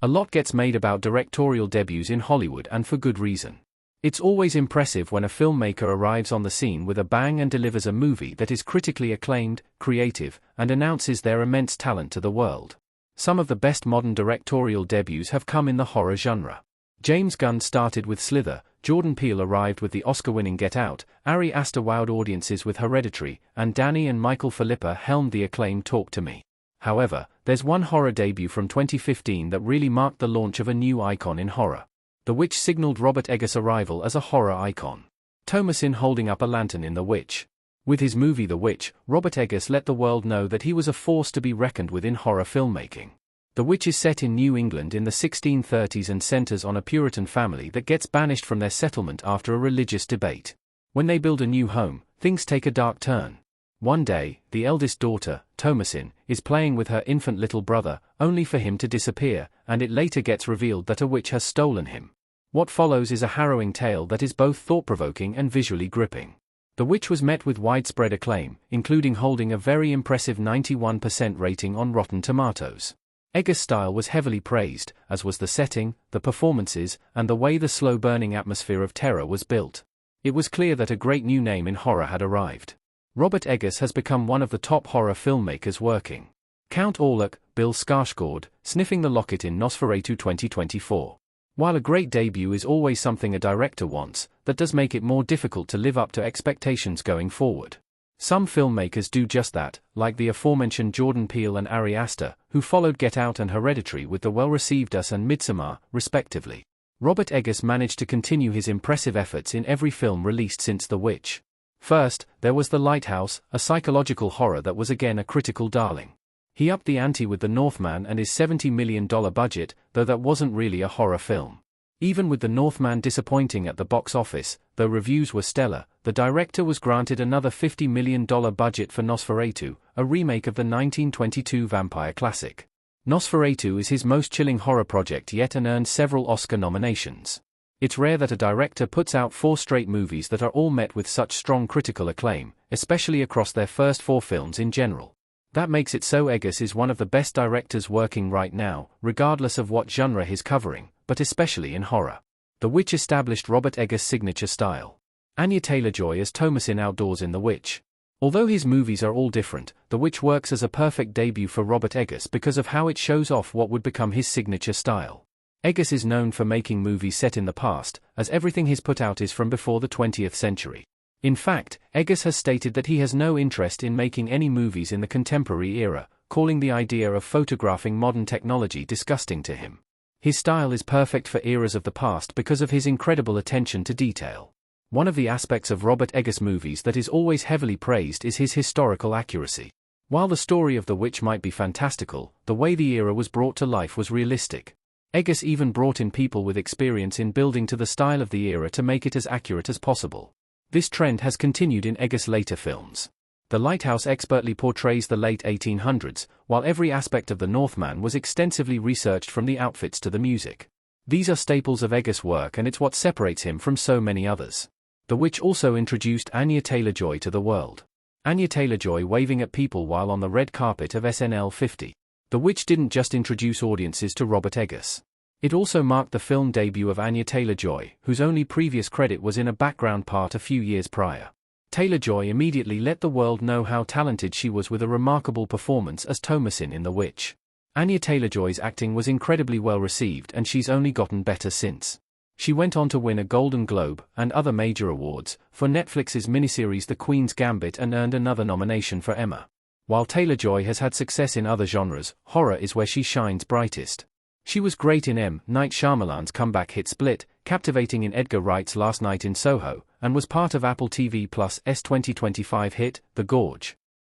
A lot gets made about directorial debuts in Hollywood, and for good reason. It's always impressive when a filmmaker arrives on the scene with a bang and delivers a movie that is critically acclaimed, creative, and announces their immense talent to the world. Some of the best modern directorial debuts have come in the horror genre. James Gunn started with Slither, Jordan Peele arrived with the Oscar-winning Get Out, Ari Aster wowed audiences with Hereditary, and Danny and Michael Filippa helmed the acclaimed Talk to Me. However, there's one horror debut from 2015 that really marked the launch of a new icon in horror. The Witch signaled Robert Eggers' arrival as a horror icon. Thomasin holding up a lantern in The Witch. With his movie The Witch, Robert Eggers let the world know that he was a force to be reckoned with in horror filmmaking. The Witch is set in New England in the 1630s and centers on a Puritan family that gets banished from their settlement after a religious debate. When they build a new home, things take a dark turn. One day, the eldest daughter, Thomasin, is playing with her infant little brother, only for him to disappear, and it later gets revealed that a witch has stolen him. What follows is a harrowing tale that is both thought-provoking and visually gripping. The Witch was met with widespread acclaim, including holding a very impressive 91% rating on Rotten Tomatoes. Eggers' style was heavily praised, as was the setting, the performances, and the way the slow-burning atmosphere of terror was built. It was clear that a great new name in horror had arrived. Robert Eggers has become one of the top horror filmmakers working. Count Orlok, Bill Skarsgård, sniffing the locket in Nosferatu 2024. While a great debut is always something a director wants, that does make it more difficult to live up to expectations going forward. Some filmmakers do just that, like the aforementioned Jordan Peele and Ari Aster, who followed Get Out and Hereditary with the well-received Us and Midsommar, respectively. Robert Eggers managed to continue his impressive efforts in every film released since The Witch. First, there was The Lighthouse, a psychological horror that was again a critical darling. He upped the ante with The Northman and his $70 million budget, though that wasn't really a horror film. Even with The Northman disappointing at the box office, though reviews were stellar, the director was granted another $50 million budget for Nosferatu, a remake of the 1922 vampire classic. Nosferatu is his most chilling horror project yet and earned several Oscar nominations. It's rare that a director puts out 4 straight movies that are all met with such strong critical acclaim, especially across their first 4 films in general. That makes it so Eggers is one of the best directors working right now, regardless of what genre he's covering, but especially in horror. The Witch established Robert Eggers' signature style. Anya Taylor-Joy as Thomasin outdoors in The Witch. Although his movies are all different, The Witch works as a perfect debut for Robert Eggers because of how it shows off what would become his signature style. Eggers is known for making movies set in the past, as everything he's put out is from before the 20th century. In fact, Eggers has stated that he has no interest in making any movies in the contemporary era, calling the idea of photographing modern technology disgusting to him. His style is perfect for eras of the past because of his incredible attention to detail. One of the aspects of Robert Eggers' movies that is always heavily praised is his historical accuracy. While the story of The Witch might be fantastical, the way the era was brought to life was realistic. Eggers even brought in people with experience in building to the style of the era to make it as accurate as possible. This trend has continued in Eggers' later films. The Lighthouse expertly portrays the late 1800s, while every aspect of The Northman was extensively researched from the outfits to the music. These are staples of Eggers' work and it's what separates him from so many others. The Witch also introduced Anya Taylor-Joy to the world. Anya Taylor-Joy waving at people while on the red carpet of SNL 50. The Witch didn't just introduce audiences to Robert Eggers. It also marked the film debut of Anya Taylor-Joy, whose only previous credit was in a background part a few years prior. Taylor-Joy immediately let the world know how talented she was with a remarkable performance as Thomasin in The Witch. Anya Taylor-Joy's acting was incredibly well received and she's only gotten better since. She went on to win a Golden Globe, and other major awards, for Netflix's miniseries The Queen's Gambit and earned another nomination for Emma. While Taylor-Joy has had success in other genres, horror is where she shines brightest. She was great in M. Night Shyamalan's comeback hit Split, captivating in Edgar Wright's Last Night in Soho, and was part of Apple TV+'s 2025 hit, The Gorge.